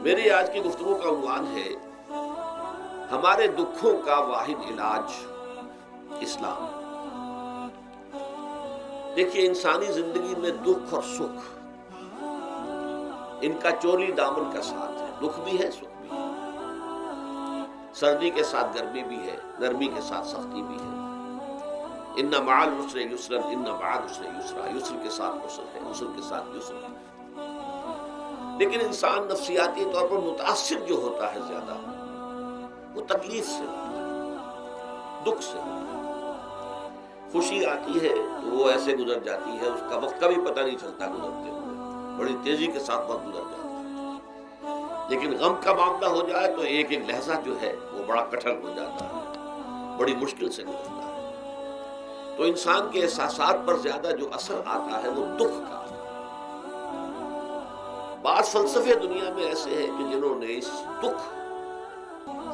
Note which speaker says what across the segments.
Speaker 1: میری آج کی گفتگو کا عنوان ہے ہمارے دکھوں کا واحد علاج اسلام۔ دیکھیے، انسانی زندگی میں دکھ اور سکھ ان کا چولی دامن کا ساتھ ہے۔ دکھ بھی ہے، سکھ بھی ہے، سردی کے ساتھ گرمی بھی ہے، نرمی کے ساتھ سختی بھی ہے۔ ان مع العسر یسرا، ان مع العسر یسرا، یسر کے ساتھ عسر ہے، عسر کے ساتھ یسر ہے۔ لیکن انسان نفسیاتی طور پر متاثر جو ہوتا ہے زیادہ، وہ تکلیف سے ہوتا ہے، دکھ سے ہوتا ہے۔ خوشی آتی ہے تو وہ ایسے گزر جاتی ہے، اس کا وقت کا بھی پتہ نہیں چلتا گزرتے ہوئے، بڑی تیزی کے ساتھ وقت گزر جاتا ہے۔ لیکن غم کا معاملہ ہو جائے تو ایک ایک لحظہ جو ہے وہ بڑا کٹھن ہو جاتا ہے، بڑی مشکل سے گزرتا ہے۔ تو انسان کے احساسات پر زیادہ جو اثر آتا ہے وہ دکھ کا۔ بعض فلسفے دنیا میں ایسے ہیں کہ جنہوں نے اس دکھ،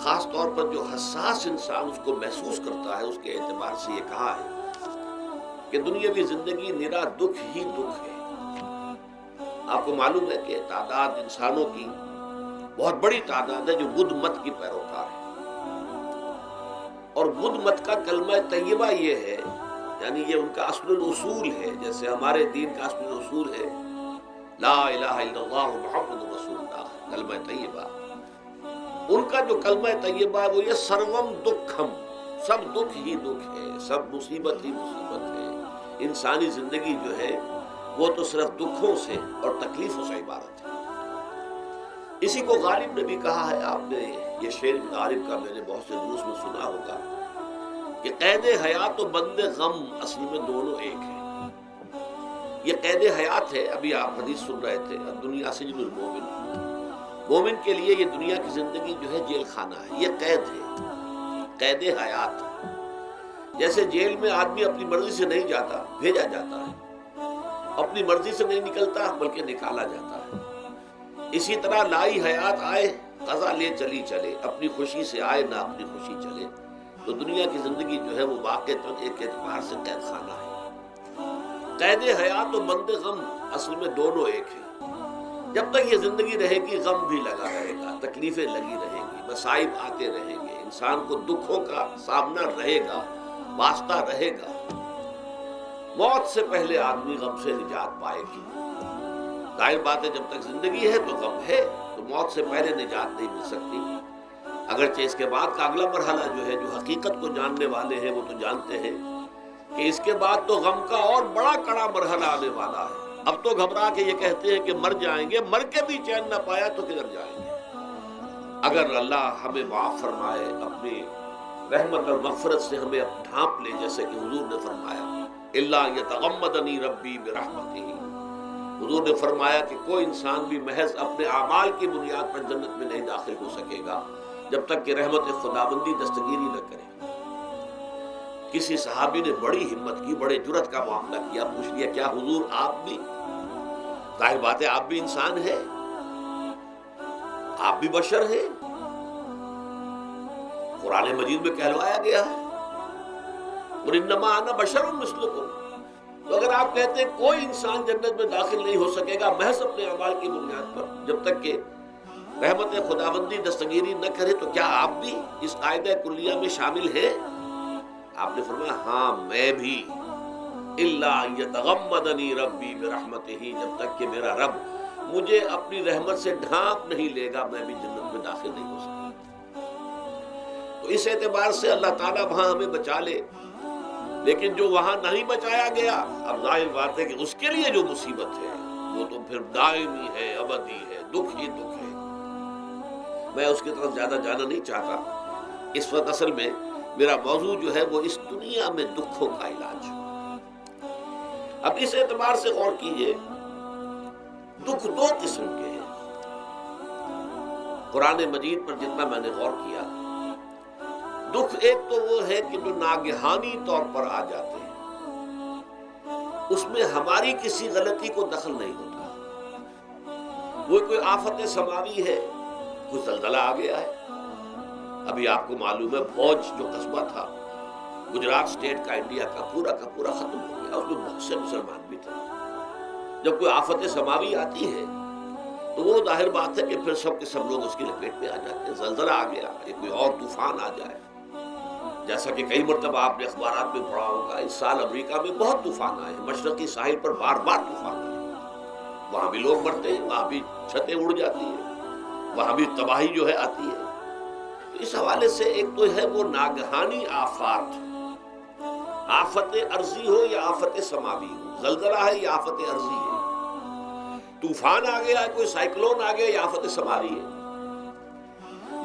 Speaker 1: خاص طور پر جو حساس انسان اس کو محسوس کرتا ہے، اس کے اعتبار سے یہ کہا ہے کہ دنیاوی زندگی نرا دکھ ہی دکھ ہے۔ آپ کو معلوم ہے کہ تعداد انسانوں کی بہت بڑی تعداد ہے جو بدھ مت کی پیروکار ہے، اور بدھ مت کا کلمہ طیبہ یہ ہے، یعنی یہ ان کا اصل الاصول ہے، جیسے ہمارے دین کا اصل الاصول ہے لا الہ الا اللہ محمد رسول اللہ، کلمہ طیبہ۔ ان کا جو کلمہ طیبہ ہے وہ یہ سروم دکھم، سب دکھ ہی دکھ ہے، سب مصیبت ہی مصیبت ہے۔ انسانی زندگی جو ہے وہ تو صرف دکھوں سے اور تکلیفوں سے عبارت ہے۔ اسی کو غالب نے بھی کہا ہے، آپ نے یہ شعر غالب کا میں نے بہت سے دروس میں سنا ہوگا کہ قید حیات و بند غم اصل میں دونوں ایک ہیں۔ یہ قید حیات ہے، ابھی آپ حدیث سن رہے تھے، دنیا سجن المومن، مومن کے لیے یہ دنیا کی زندگی جو ہے جیل خانہ ہے، یہ قید ہے، قید حیات۔ جیسے جیل میں آدمی اپنی مرضی سے نہیں جاتا، بھیجا جاتا ہے، اپنی مرضی سے نہیں نکلتا بلکہ نکالا جاتا ہے، اسی طرح لائی حیات آئے قضا لے چلی چلے، اپنی خوشی سے آئے نہ اپنی خوشی چلے۔ تو دنیا کی زندگی جو ہے وہ واقعتاً ایک اعتبار سے قید خانہ ہے۔ قید حیات و بند غم اصل میں دونوں ایک ہیں۔ جب تک یہ زندگی رہے گی غم بھی لگا رہے گا، تکلیفیں لگی رہیں گی، مصائب آتے رہیں گے، انسان کو دکھوں کا سامنا رہے گا، واسطہ رہے گا۔ موت سے پہلے آدمی غم سے نجات پائے گی۔ ظاہر بات ہے جب تک زندگی ہے تو غم ہے، تو موت سے پہلے نجات نہیں مل سکتی۔ اگرچہ اس کے بعد کا اگلا مرحلہ جو ہے، جو حقیقت کو جاننے والے ہیں وہ تو جانتے ہیں کہ اس کے بعد تو غم کا اور بڑا کڑا مرحلہ آنے والا ہے۔ اب تو گھبرا کے یہ کہتے ہیں کہ مر جائیں گے، مر کے بھی چین نہ پایا تو کدھر جائیں گے۔ اگر اللہ ہمیں معاف فرمائے، اپنی رحمت اور مغفرت سے ہمیں ڈھانپ لے، جیسے کہ حضور نے فرمایا الا یتغمدنی ربی برحمتہ، حضور نے فرمایا کہ کوئی انسان بھی محض اپنے اعمال کی بنیاد پر جنت میں نہیں داخل ہو سکے گا جب تک کہ رحمت خداوندی دستگیری نہ کرے۔ کسی صحابی نے بڑی ہمت کی، بڑے جرأت کا معاملہ کیا، پوچھ لیا کیا حضور آپ بھی؟ ظاہر بات ہے آپ بھی انسان ہیں، آپ بھی بشر ہیں، قرآن مجید میں کہلوایا گیا ہے قُلْ إِنَّمَا أَنَا بَشَرٌ مِثْلُكُمْ۔ تو اگر آپ کہتے ہیں کوئی انسان جنت میں داخل نہیں ہو سکے گا محض اپنے اعمال کی بنیاد پر جب تک کہ رحمت خداوندی دستگیری نہ کرے، تو کیا آپ بھی اس قاعدہ کلیہ میں شامل ہیں؟ آپ نے فرمایا ہاں میں بھی، الا یتغمدنی ربی برحمتہ، جب تک کہ میرا رب مجھے اپنی رحمت سے ڈھانپ نہیں لے گا میں بھی جنت میں داخل نہیں ہو سکتا۔ تو اس اعتبار سے اللہ تعالیٰ وہاں ہمیں بچا لے، لیکن جو وہاں نہیں بچایا گیا، اب ظاہر بات ہے کہ اس کے لیے جو مصیبت ہے وہ تو پھر دائمی ہے، ابدی ہے، دکھ ہی دکھ ہے۔ میں اس کی طرف زیادہ جانا نہیں چاہتا۔ اس وقت اصل میں میرا موضوع جو ہے وہ اس دنیا میں دکھوں کا علاج۔ اب اس اعتبار سے غور کیجئے، دکھ دو قسم کے ہیں۔ قرآن مجید پر جتنا میں نے غور کیا، دکھ ایک تو وہ ہے کہ جو ناگہانی طور پر آ جاتے ہیں، اس میں ہماری کسی غلطی کو دخل نہیں ہوتا۔ وہ کوئی آفت سماوی ہے، کوئی زلزلہ آ گیا ہے۔ ابھی آپ کو معلوم ہے بھوج جو قصبہ تھا گجرات اسٹیٹ کا، انڈیا کا پورا ختم ہو گیا، اس میں بہت سے مسلمان بھی تھے۔ جب کوئی آفت سماوی آتی ہے تو وہ ظاہر بات ہے کہ پھر سب کے سب لوگ اس کی لپیٹ میں آ جاتے ہیں. زلزلہ آ گیا یا کوئی اور طوفان آ جائے، جیسا کہ کئی مرتبہ آپ نے اخبارات میں پڑھا ہوگا، اس سال امریکہ میں بہت طوفان آئے ہیں، مشرقی ساحل پر بار بار طوفان آئے، وہاں بھی لوگ مرتے ہیں، وہاں بھی چھتیں اڑ جاتی ہیں، وہاں بھی تباہی جو ہے آتی ہے. تو اس حوالے سے ایک تو ہے وہ ناگہانی آفات، آفت ارضی ہو یا آفت سماوی ہو، زلزلہ ہے یا آفت ارضی ہے، طوفان آ گیا ہے، کوئی سائیکلون آ گیا یا آفت سماوی ہے،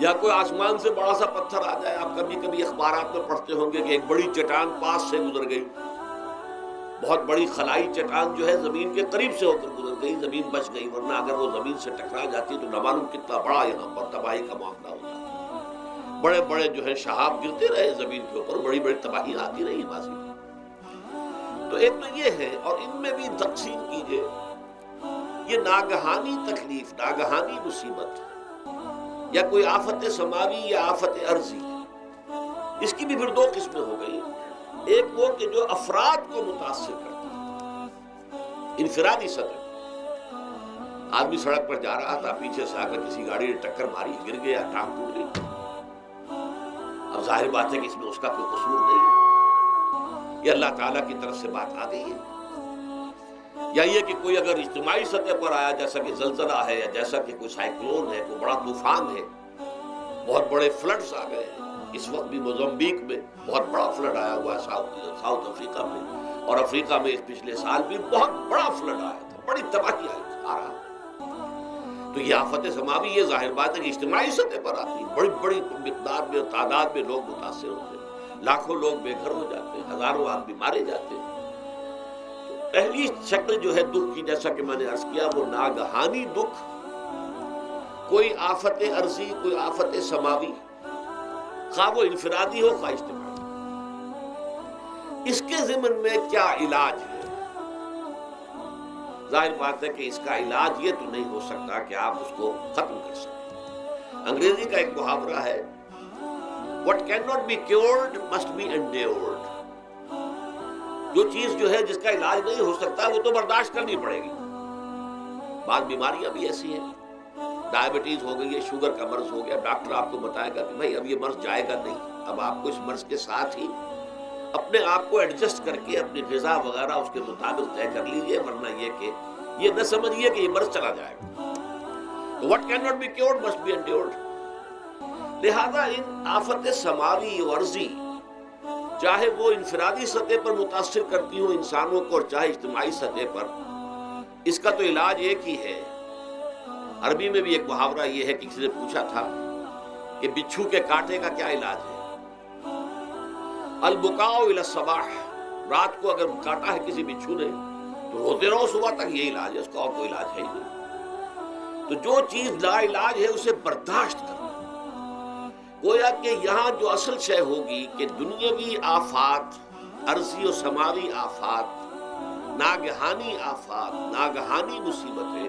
Speaker 1: یا کوئی آسمان سے بڑا سا پتھر آ جائے. آپ کبھی کبھی اخبارات میں پڑھتے ہوں گے کہ ایک بڑی چٹان پاس سے گزر گئی، بہت بڑی خلائی چٹان جو ہے زمین کے قریب سے ہو کر گزر گئی، زمین بچ گئی، ورنہ اگر وہ زمین سے ٹکرا جاتی تو نہ معلوم کتنا بڑا یہاں پر تباہی کا معاملہ ہوتا. بڑے بڑے جو ہے شہاب گرتے رہے زمین کے اوپر، بڑی بڑی تباہیاں آتی رہی ماضی میں. تو ایک تو یہ ہے، اور ان میں بھی تقسیم کیجئے یہ ناگہانی تکلیف، ناگہانی مصیبت، یا کوئی آفت سماوی یا آفت ارضی، اس کی بھی پھر دو قسمیں ہو گئی. ایک وہ کہ جو افراد کو متاثر کرتی ہے انفرادی سطح، آدمی سڑک پر جا رہا تھا، پیچھے سے آ کر کسی گاڑی نے ٹکر ماری، گر گیا، ٹانگ ٹوٹ گئی. اب ظاہر بات ہے کہ اس میں اس کا کوئی قصور نہیں ہے، یہ اللہ تعالیٰ کی طرف سے بات آ گئی ہے. یا یہ کہ کوئی اگر اجتماعی سطح پر آیا، جیسا کہ زلزلہ ہے، یا جیسا کہ کوئی سائیکلون ہے، کوئی بڑا طوفان ہے، بہت بڑے فلڈز آ گئے ہیں. اس وقت بھی موزمبیق میں بہت بڑا فلڈ آیا ہوا ہے، ساؤتھ افریقہ میں، اور افریقہ میں پچھلے سال بھی بہت بڑا فلڈ آیا تھا، بڑی تباہی آ رہا. تو یہ آفت سماوی، یہ ظاہر بات ہے کہ اجتماعی سطح پر آتی ہے، بڑی بڑی مقدار میں، تعداد میں لوگ متاثر ہوتے ہیں، لاکھوں لوگ بے گھر ہو جاتے ہیں، ہزاروں آدمی مارے جاتے ہیں. پہلی شکل جو ہے دکھ کی، جیسا کہ میں نے عرض کیا، وہ ناگہانی دکھ، کوئی آفت ارضی، کوئی آفت سماوی، خواہ وہ انفرادی ہو خواہ اجتماعی. اس کے ضمن میں کیا علاج ہے؟ ظاہر بات ہے کہ اس کا علاج یہ تو نہیں ہو سکتا کہ آپ اس کو ختم کر سکیں. انگریزی کا ایک محاورہ ہے، What cannot be cured must be endured. جو چیز جو ہے جس کا علاج نہیں ہو سکتا وہ تو برداشت کرنی پڑے گی. بعض بیماریاں بھی ایسی ہیں، ڈائبٹیز ہو گئی ہے، شوگر کا مرض ہو گیا، ڈاکٹر آپ کو بتائے گا کہ بھائی اب یہ مرض جائے گا نہیں، اب آپ کو اس مرض کے ساتھ ہی اپنے آپ کو ایڈجسٹ کر کے اپنی غذا وغیرہ اس کے مطابق طے کر لیجیے، ورنہ یہ کہ یہ نہ سمجھیے کہ یہ مرض چلا جائے گا. تو what cannot be cured must be endured. لہذا ان آفت سماوی و ارضی، چاہے وہ انفرادی سطح پر متاثر کرتی ہوں انسانوں کو، اور چاہے اجتماعی سطح پر، اس کا تو علاج ایک ہی ہے. عربی میں بھی ایک محاورہ یہ ہے کہ کسی نے پوچھا تھا کہ بچھو کے کاٹے کا کیا علاج ہے؟ البکاء الی الصباح، رات کو اگر کاٹا ہے کسی بچھو نے تو روتے رہو صبح تک، یہ علاج ہے، اس کا اور کوئی علاج ہے ہی نہیں. تو جو چیز لا علاج ہے اسے برداشت کرنا. گویا کہ یہاں جو اصل شے ہوگی کہ دنیاوی آفات، ارضی و سماوی آفات، ناگہانی آفات، ناگہانی مصیبتیں،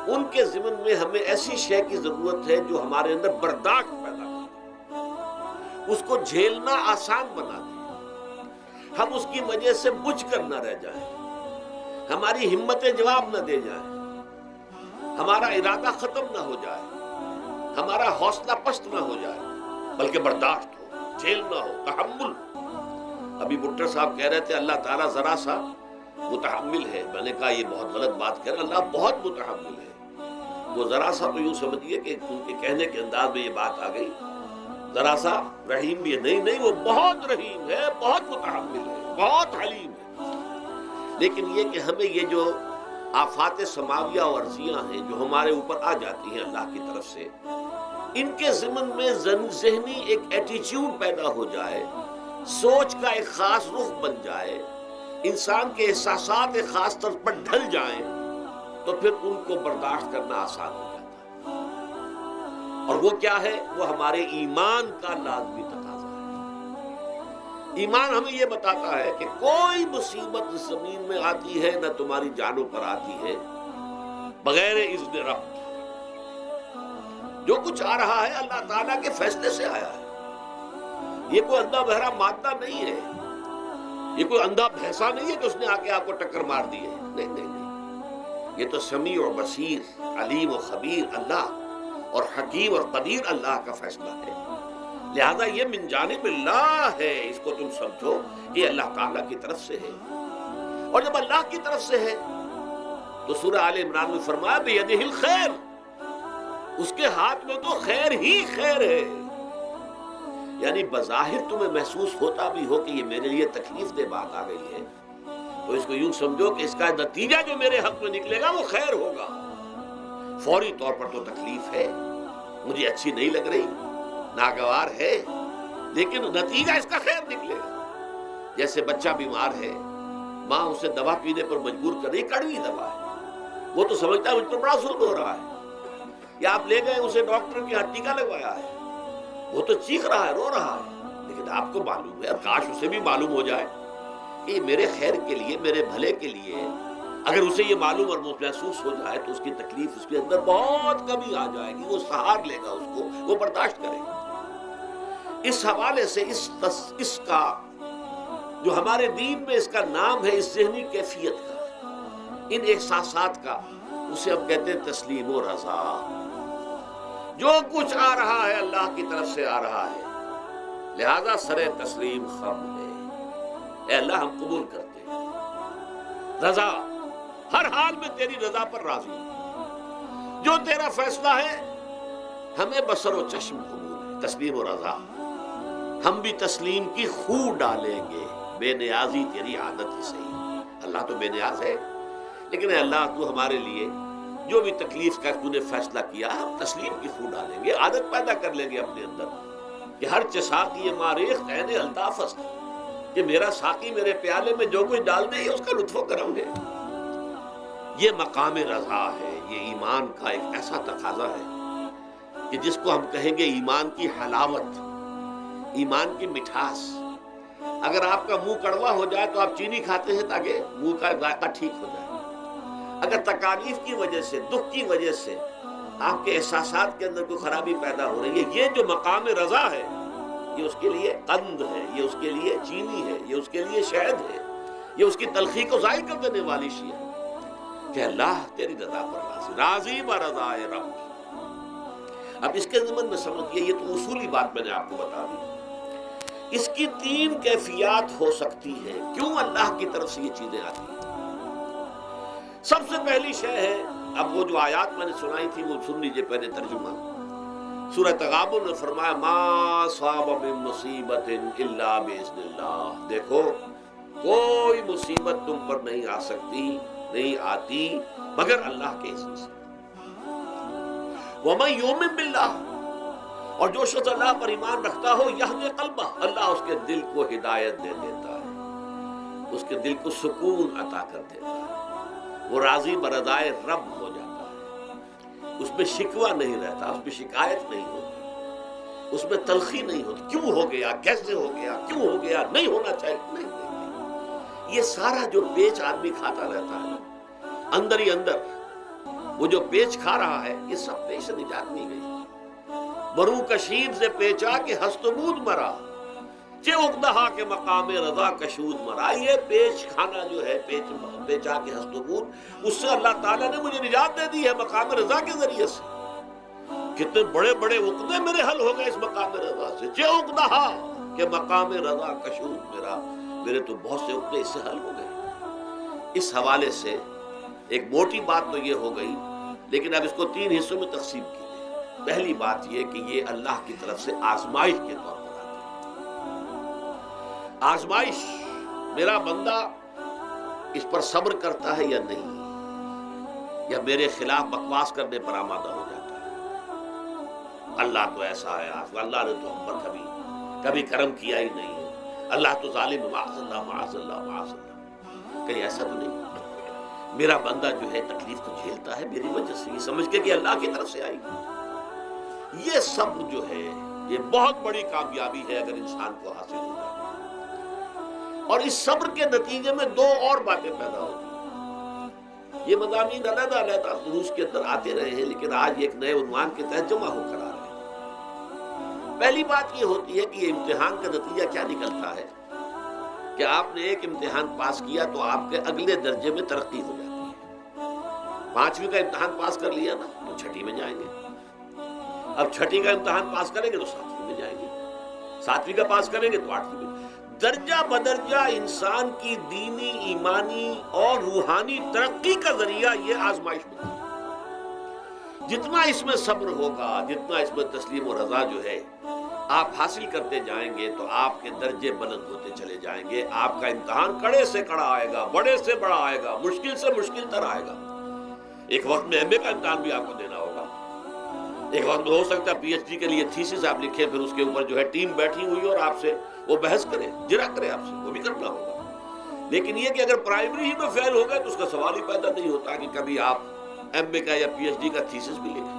Speaker 1: ان کے ضمن میں ہمیں ایسی شے کی ضرورت ہے جو ہمارے اندر برداشت پیدا کرے، اس کو جھیلنا آسان بنا دے، ہم اس کی وجہ سے بجھ کر نہ رہ جائیں، ہماری ہمتیں جواب نہ دے جائیں، ہمارا ارادہ ختم نہ ہو جائے، ہمارا حوصلہ پست نہ ہو جائے، بلکہ برداشت ہو، جھیلنا ہو، تحمل. ابھی بٹر صاحب کہہ رہے تھے اللہ تعالیٰ ذرا سا متحمل ہے. میں نے کہا یہ بہت غلط بات کہہ رہے، اللہ بہت متحمل ہے. وہ ذرا سا تو یوں سمجھیے کہ ان کے کہنے کے انداز میں یہ بات آ گئی، ذرا سا رحیم بھی ہے. نہیں، وہ بہت رحیم ہے، بہت متحمل ہے، بہت حلیم ہے. لیکن یہ کہ ہمیں یہ جو آفات سماویہ اور ارضیاں ہیں جو ہمارے اوپر آ جاتی ہیں اللہ کی طرف سے، ان کے ضمن میں ذہنی ایک ایٹیچیوڈ پیدا ہو جائے، سوچ کا ایک خاص رخ بن جائے، انسان کے احساسات ایک خاص طرز پر ڈھل جائیں، تو پھر ان کو برداشت کرنا آسان ہو جاتا ہے. اور وہ کیا ہے؟ وہ ہمارے ایمان کا لازمی تقاضا ہے. ایمان ہمیں یہ بتاتا ہے کہ کوئی مصیبت اس زمین میں آتی ہے نہ تمہاری جانوں پر آتی ہے بغیر اذن رب. جو کچھ آ رہا ہے اللہ تعالیٰ کے فیصلے سے آیا ہے. یہ کوئی اندھا بہرا مادہ نہیں ہے، یہ کوئی اندھا بھینسا نہیں ہے کہ اس نے آ کے آپ کو ٹکر مار دی ہے. نہیں، یہ تو سمیع و بصیر، علیم و خبیر اللہ اور حکیم اور قدیر اللہ کا فیصلہ ہے، لہذا یہ من جانب اللہ ہے، اس کو تم سمجھو یہ اللہ تعالیٰ کی طرف سے ہے۔ اور جب اللہ کی طرف سے ہے تو سورہ آل عمران میں فرمایا بیدہ الخیر، اس کے ہاتھ میں تو خیر ہی خیر ہے۔ یعنی بظاہر تمہیں محسوس ہوتا بھی ہو کہ یہ میرے لیے تکلیف دہ بات آ گئی ہے، تو اس کو یوں سمجھو کہ اس کا نتیجہ جو میرے حق میں نکلے گا وہ خیر ہوگا۔ فوری طور پر تو تکلیف ہے، مجھے اچھی نہیں لگ رہی، ناگوار ہے، لیکن نتیجہ اس کا خیر نکلے گا۔ جیسے بچہ بیمار ہے، ماں اسے دوا پینے پر مجبور کر رہی، کڑوی دوا ہے، وہ تو سمجھتا ہے مجھ پر بڑا ظلم ہو رہا ہے، یا آپ لے گئے اسے ڈاکٹر کی ہڈی کا لگوایا ہے، وہ تو چیخ رہا ہے، رو رہا ہے، لیکن آپ کو معلوم ہے، اور کاش اسے بھی معلوم ہو جائے کہ یہ میرے خیر کے لیے، میرے بھلے کے لیے، اگر اسے یہ معلوم اور محسوس ہو جائے تو اس کی تکلیف اس کے اندر بہت کمی آ جائے گی، وہ سہار لے گا، اس کو وہ برداشت کرے گا۔ اس حوالے سے اس کا جو ہمارے دین میں اس کا نام ہے، اس ذہنی کیفیت کا، ان احساسات کا، اسے ہم کہتے ہیں تسلیم و رضا۔ جو کچھ آ رہا ہے اللہ کی طرف سے آ رہا ہے، لہذا سر تسلیم خم ہے، اے اللہ ہم قبول کرتے ہیں، رضا، ہر حال میں تیری رضا پر راضی ہیں، جو تیرا فیصلہ ہے ہمیں بصر و چشم قبول ہے، تسلیم و رضا۔ ہم بھی تسلیم کی خو ڈالیں گے، بے نیازی تیری عادت ہی صحیح، اللہ تو بے نیاز ہے، لیکن اے اللہ تو ہمارے لیے جو بھی تکلیف کا تو نے فیصلہ کیا، ہم تسلیم کی خو ڈالیں گے، عادت پیدا کر لیں گے اپنے اندر کہ ہر چساقی یہ ماریخ عین الطاف است، کہ میرا ساقی میرے پیالے میں جو کچھ ڈال دے اس کا لطف و کرم ہے۔ یہ مقام رضا ہے، یہ ایمان کا ایک ایسا تقاضا ہے کہ جس کو ہم کہیں گے ایمان کی حلاوت، ایمان کی مٹھاس۔ اگر آپ کا منہ کڑوا ہو جائے تو آپ چینی کھاتے ہیں تاکہ منہ کا ذائقہ ٹھیک ہو جائے۔ اگر تکالیف کی وجہ سے، دکھ کی وجہ سے آپ کے احساسات کے اندر کوئی خرابی پیدا ہو رہی ہے، یہ جو مقام رضا ہے، یہ اس کے لیے قند ہے، یہ اس کے لیے چینی ہے، یہ اس کے لیے شہد ہے، یہ اس کی تلخی کو ظاہر کر دینے والی شیء ہے کہ اللہ تیری رضا پر راضی، راضی برضائے رب۔ اب اس کے ضمن میں سمجھئے، یہ تو اصولی بات میں نے آپ کو بتا دی، اس کی تین کیفیات ہو سکتی ہیں، کیوں اللہ کی طرف سے یہ چیزیں آتی ہیں۔ سب سے پہلی شے ہے، اب وہ جو آیات میں نے سنائی تھی وہ سن لیجئے پہلے ترجمہ۔ سورہ تغابن میں فرمایا ما صاب من مصیبت الا باذن اللہ، دیکھو کوئی مصیبت تم پر نہیں آ سکتی، نہیں آتی مگر اللہ کے اذن سے۔ ومن یؤمن باللہ، اور جو شخص اللہ پر ایمان رکھتا ہو، یہدی قلبہ، اللہ اس کے دل کو ہدایت دے دیتا ہے، اس کے دل کو سکون عطا کر دیتا ہے، وہ راضی برضائے رب ہو جاتا ہے، اس میں شکوہ نہیں رہتا، اس میں شکایت نہیں ہوتی، اس میں تلخی نہیں ہوتی، کیوں ہو گیا، کیسے ہو گیا، کیوں ہو گیا، نہیں ہونا چاہیے، نہیں۔ یہ سارا جو پیچ آدمی کھاتا رہتا ہے اندر ہی اندر، وہ جو پیچ کھا رہا ہے، یہ سب پیچ سے نجات نہیں گئی۔ برو کشید سے پیچا کہ ہست و بود مرا، چے اقدہا کے مقام رضا کشود مرا۔ یہ پیچ کھانا جو ہے، پیچا کے ہست و بود، اس سے اللہ تعالیٰ نے مجھے نجات دے دی ہے مقام رضا کے ذریعے سے۔ کتنے بڑے بڑے عقدے میرے حل ہو گئے اس مقام رضا سے، چے اقدہا کے مقام رضا کشود میرا، میرے تو بہت سے عقدے اس سے حل ہو گئے۔ اس حوالے سے ایک موٹی بات تو یہ ہو گئی، لیکن اب اس کو تین حصوں میں تقسیم کی گئی۔ پہلی بات یہ کہ یہ اللہ کی طرف سے آزمائش کے طور پر آتا ہے۔ آزمائش، میرا بندہ اس پر صبر کرتا ہے یا نہیں، یا میرے خلاف بکواس کرنے پر آمادہ ہو جاتا ہے۔ اللہ تو ایسا ہے، اللہ نے تو ہم پر کبھی کرم کیا ہی نہیں ہے، اللہ تو ظالم، معاذ اللہ معاذ اللہ معاذ اللہ۔ کہیں ایسا تو نہیں، میرا بندہ جو ہے تکلیف کو جھیلتا ہے میری وجہ سے، یہ سمجھ کے کہ اللہ کی طرف سے آئی۔ یہ صبر جو ہے یہ بہت بڑی کامیابی ہے اگر انسان کو حاصل ہو جائے، اور اس صبر کے نتیجے میں دو اور باتیں پیدا ہوتی ہیں۔ یہ مضامین علیحدہ علیحدہ دروس کے اندر آتے رہے ہیں، لیکن آج ایک نئے عنوان کے تحت جمع ہو کر آ رہے ہیں۔ پہلی بات یہ ہوتی ہے کہ یہ امتحان کا نتیجہ کیا نکلتا ہے کہ آپ نے ایک امتحان پاس کیا تو آپ کے اگلے درجے میں ترقی ہو جاتی ہے۔ 5ویں کا امتحان پاس کر لیا نا تو 6ٹھی میں جائیں گے، اب 6ٹھی کا امتحان پاس کریں گے تو 7ویں میں جائیں گے، 7ویں کا پاس کریں گے تو 8ویں میں۔ درجہ بدرجہ انسان کی دینی، ایمانی اور روحانی ترقی کا ذریعہ یہ آزمائش ہوتی ہے۔ جتنا اس میں صبر ہوگا، جتنا اس میں تسلیم و رضا جو ہے آپ حاصل کرتے جائیں گے تو آپ کے درجے بلند ہوتے چلے جائیں گے۔ آپ کا امتحان کڑے سے کڑا آئے گا، بڑے سے بڑا آئے گا، مشکل سے مشکل تر آئے گا۔ ایک وقت میں ایم اے کا امتحان بھی آپ کو دینا ہوگا، ایک وقت میں ہو سکتا ہے پی ایچ ڈی کے لیے تھیسس آپ لکھیں، پھر اس کے اوپر جو ہے ٹیم بیٹھی ہوئی اور آپ سے وہ بحث کرے، جرا کرے آپ سے، وہ بھی کرنا ہوگا۔ لیکن یہ کہ اگر پرائمری ہی میں فیل ہو گئے تو اس کا سوال ہی پیدا نہیں ہوتا کہ کبھی آپ ایم اے کا یا پی ایچ ڈی کا تھیسس بھی لکھیں۔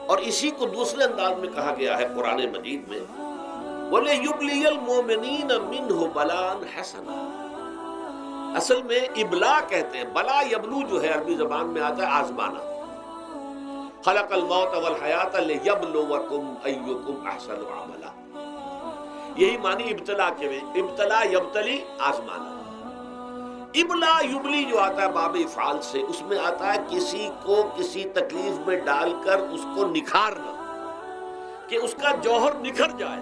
Speaker 1: اور اسی کو دوسرے انداز میں کہا گیا ہے قرآن مجید میں، وَلِيُبْلِيَ الْمُؤْمِنِينَ مِنْهُ بَلَاءً حَسَنًا۔ اصل میں ابلا کہتے ہیں، بلا یبلو جو ہے عربی زبان میں آتا ہے آزمانا۔ خلق الموت والحیات لِيَبْلُوَكُمْ أَيُّكُمْ أَحْسَنُ عَمَلًا، یہی معنی ابتلا کے میں، ابتلا یبتلی آزمانا۔ ابلا یبلی جو آتا ہے باب افعال سے، اس میں آتا ہے کسی کو کسی تکلیف میں ڈال کر اس کو نکھارنا، کہ اس کا جوہر نکھر جائے،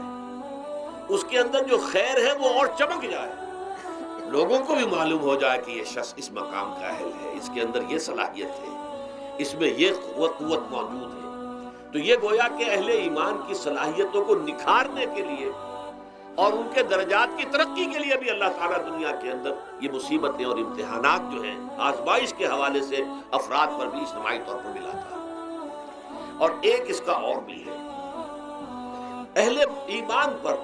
Speaker 1: اس کے اندر جو خیر ہے وہ اور چمک جائے، لوگوں کو بھی معلوم ہو جائے کہ یہ شخص اس مقام کا اہل ہے، اس کے اندر یہ صلاحیت ہے، اس میں یہ قوت موجود ہے۔ تو یہ گویا کہ اہل ایمان کی صلاحیتوں کو نکھارنے کے لیے اور ان کے درجات کی ترقی کے لیے بھی اللہ تعالیٰ دنیا کے اندر یہ مصیبتیں اور امتحانات جو ہیں آزمائش کے حوالے سے افراد پر بھی اجتماعی طور پر ملاتا ہے۔ اور ایک اس کا اور بھی ہے، اہل ایمان پر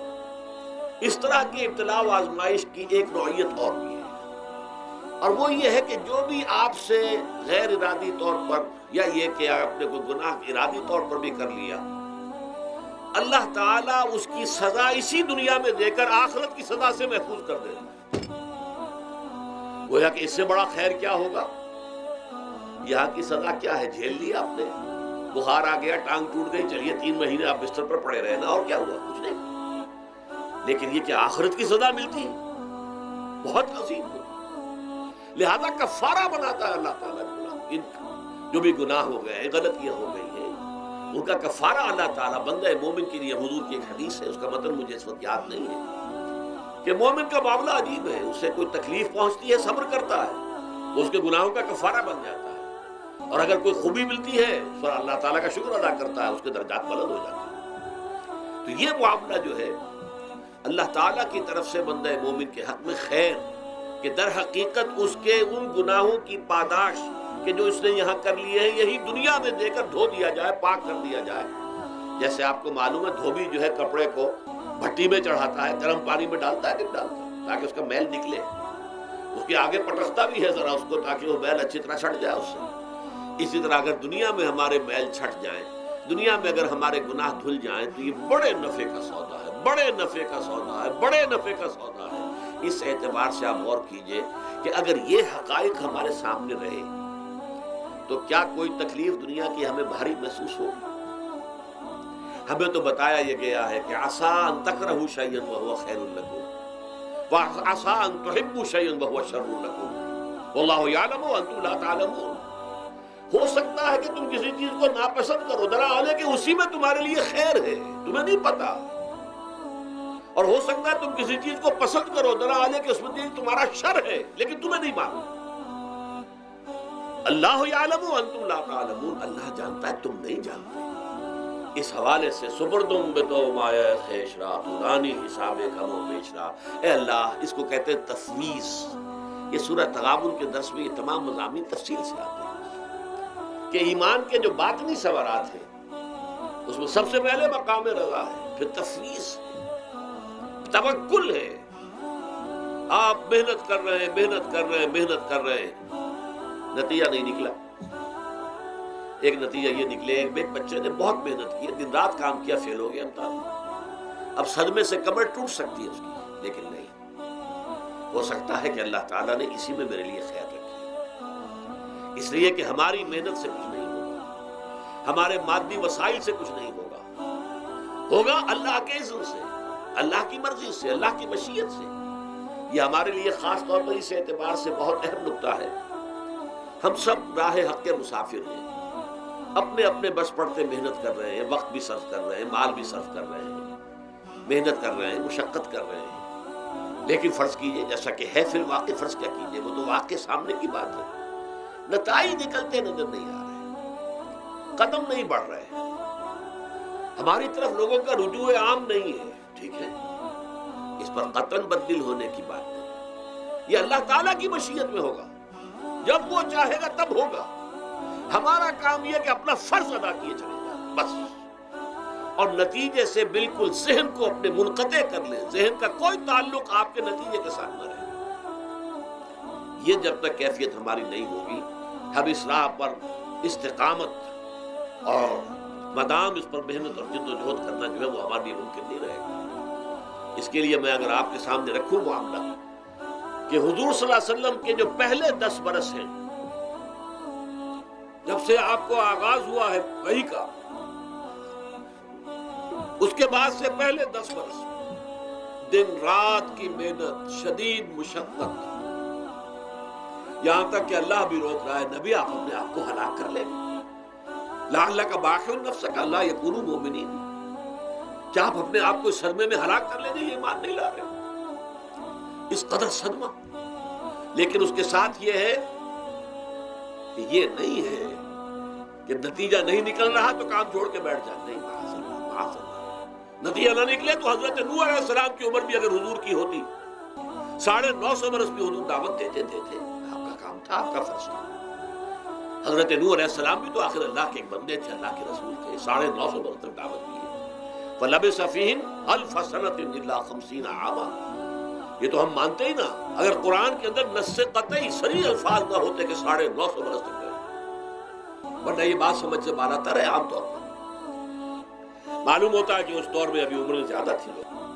Speaker 1: اس طرح کی ابتلا و آزمائش کی ایک نوعیت اور بھی ہے، اور وہ یہ ہے کہ جو بھی آپ سے غیر ارادی طور پر یا یہ کہ آپ نے کوئی گناہ ارادی طور پر بھی کر لیا، اللہ تعالیٰ اس کی سزا اسی دنیا میں دے کر آخرت کی سزا سے محفوظ کر دیتا ہے۔ گویا کہ اس سے بڑا خیر کیا ہوگا؟ یہاں کی سزا کیا ہے؟ جھیل لیا آپ نے، بخار آ گیا، ٹانگ ٹوٹ گئی، چلیے 3 مہینے آپ بستر پر پڑے رہے نا، اور کیا ہوا؟ کچھ نہیں۔ لیکن یہ کہ آخرت کی سزا ملتی بہت عظیم ہوتی، لہذا کفارہ بناتا ہے اللہ تعالیٰ گناہ، جو بھی گناہ ہو گئے، غلطیاں ہو گئی ہیں، ان کا کفارہ اللہ تعالیٰ بندہ مومن کے لیے، حضور کی ایک حدیث ہے، اس کا متن مجھے اس وقت یاد نہیں ہے، کہ مومن کا معاملہ عجیب ہے، اسے کوئی تکلیف پہنچتی ہے صبر کرتا ہے، وہ اس کے گناہوں کا کفارہ بن جاتا ہے، اور اگر کوئی خوبی ملتی ہے اس پر اللہ تعالیٰ کا شکر ادا کرتا ہے، اس کے درجات بلند ہو جاتے ہیں۔ تو یہ معاملہ جو ہے اللہ تعالیٰ کی طرف سے بندہ مومن کے حق میں خیر، کہ در حقیقت اس کے ان گناہوں کی پاداش کہ جو اس نے یہاں کر لیے ہیں، یہی دنیا میں دے کر دھو دیا جائے، پاک کر دیا جائے۔ جیسے آپ کو معلوم ہے دھوبی جو ہے کپڑے کو بھٹی میں چڑھاتا ہے، گرم پانی میں ڈالتا ہے کہ ڈالتا ہے تاکہ اس کا میل نکلے، اس کے آگے پٹکتا بھی ہے ذرا اس کو تاکہ وہ میل اچھی طرح چھٹ جائے اس سے۔ اسی طرح اگر دنیا میں ہمارے میل چھٹ جائیں، دنیا میں اگر ہمارے گناہ دھل جائیں، تو یہ بڑے نفع کا سودا ہے، بڑے نفع کا سودا ہے، بڑے نفع کا سودا ہے۔ اس اعتبار سے آپ غور کیجئے کہ اگر یہ حقائق ہمارے سامنے رہے تو کیا کوئی تکلیف دنیا کی ہمیں بھاری محسوس ہوگی؟ ہمیں تو بتایا یہ گیا ہے کہ عسیٰ ان تکرہوا شیئا وہو خیر لکم وعسیٰ ان تحبوا شیئا وہو شر لکم واللہ یعلم وانتم لا تعلمون۔ ہو سکتا ہے کہ تم کسی چیز کو ناپسند کرو، دراصل کہ اسی میں تمہارے لیے خیر ہے، تمہیں نہیں پتا، اور ہو سکتا ہے تم کسی چیز کو پسند کرو، دراصل کہ اس میں تمہارا شر ہے لیکن تمہیں نہیں معلوم۔ اللہ یعلم وانتم لا تعلمون، اللہ جانتا ہے تم نہیں جانتے۔ اس حوالے سے سپردم بتو مایا خیشرا تو دانی حساب کم و بیشرا، اے اللہ، اس کو کہتے ہیں تفویض۔ یہ سورہ تغابن کے درس میں یہ تمام مضامین تفصیل سے آتے ہیں کہ ایمان کے جو باطنی ثمرات ہیں اس میں سب سے پہلے مقام رضا ہے، پھر تفویض ہے، توکل ہے۔ آپ محنت کر رہے ہیں، محنت کر رہے ہیں، محنت کر رہے ہیں، نتیجہ نہیں نکلا۔ ایک نتیجہ یہ نکلے، ایک بچے نے بہت محنت کی، دن رات کام کیا، فیل ہو گیا امتحان، اب صدمے سے کمر ٹوٹ سکتی ہے اس کی، لیکن نہیں، ہو سکتا ہے کہ اللہ تعالیٰ نے اسی میں میرے لیے خیر رکھی ہے، اس لیے کہ ہماری محنت سے کچھ نہیں ہوگا، ہمارے مادی وسائل سے کچھ نہیں ہوگا اللہ کے اذن سے، اللہ کی مرضی سے، اللہ کی مشیت سے۔ یہ ہمارے لیے خاص طور پر اس اعتبار سے بہت اہم نقطہ ہے ہم سب راہ حق کے مسافر ہیں، اپنے اپنے بس پڑتے محنت کر رہے ہیں، وقت بھی صرف کر رہے ہیں، مال بھی صرف کر رہے ہیں، محنت کر رہے ہیں، مشقت کر رہے ہیں، لیکن فرض کیجئے جیسا کہ ہے فی الواقع، فرض کیا کیجئے، وہ تو واقع سامنے کی بات ہے، نتائج نکلتے نظر نہیں آ رہے، قدم نہیں بڑھ رہے، ہماری طرف لوگوں کا رجوع عام نہیں ہے، ٹھیک ہے، اس پر قطعاً بدل ہونے کی بات نہیں، یہ اللہ تعالیٰ کی مشیت میں ہوگا، جب وہ چاہے گا تب ہوگا، ہمارا کام یہ کہ اپنا فرض ادا کیے چلے جائیں بس، اور نتیجے سے بالکل ذہن کو اپنے منقطع کر لیں، ذہن کا کوئی تعلق آپ کے نتیجے کے ساتھ نہ رہے، یہ جب تک کیفیت ہماری نہیں ہوگی، ہم اس راہ پر استقامت اور مدام اس پر محنت اور جد و جہد کرنا جو ہے وہ ہمارے لیے ممکن نہیں رہے گا۔ اس کے لیے میں اگر آپ کے سامنے رکھوں معاملہ کہ حضور صلی اللہ علیہ وسلم کے جو پہلے 10 برس ہیں، جب سے آپ کو آغاز ہوا ہے وحی کا، اس کے بعد سے پہلے 10 برس دن رات کی محنت، شدید مشقت، یہاں تک کہ اللہ بھی روک رہا ہے، نبی آپ اپنے آپ کو ہلاک کر لیں گے، لعلک باخع نفسک الا یکونوا مؤمنین، کیا آپ اپنے آپ کو اس صدمے میں ہلاک کر لیں گے، یہ ایمان نہیں لا رہے، اس قدر صدمہ، لیکن اس کے ساتھ یہ ہے کہ یہ نہیں ہے کہ نتیجہ نہیں نکل رہا تو کام چھوڑ کے بیٹھ جائیں، نہیں، معاذ اللہ، معاذ اللہ، نتیجہ نہ نکلے تو حضرت نوح علیہ السلام کی عمر بھی اگر حضور کی ہوتی 950 برس بھی حضور دعوت دیتے تھے، آپ کا کام تھا، آپ کا فرض تھا، حضرت نوح علیہ السلام بھی تو آخر اللہ کے ایک بندے تھے، اللہ کے رسول تھے، 950 برس تک دعوت دی ہے، فَلَبِثَ فِيهِمْ أَلْفَ سَنَةٍ إِلَّا 50 عَامًا، یہ تو ہم مانتے ہی نا، اگر قرآن کے اندر نص قطعی صریح الفاظ نہ ہوتے کہ 950 برس تک گئے، ورنہ یہ بات سمجھ سے بالا تر ہے عام طور پر، معلوم ہوتا ہے کہ اس دور میں ابھی عمریں زیادہ تھی لوگ،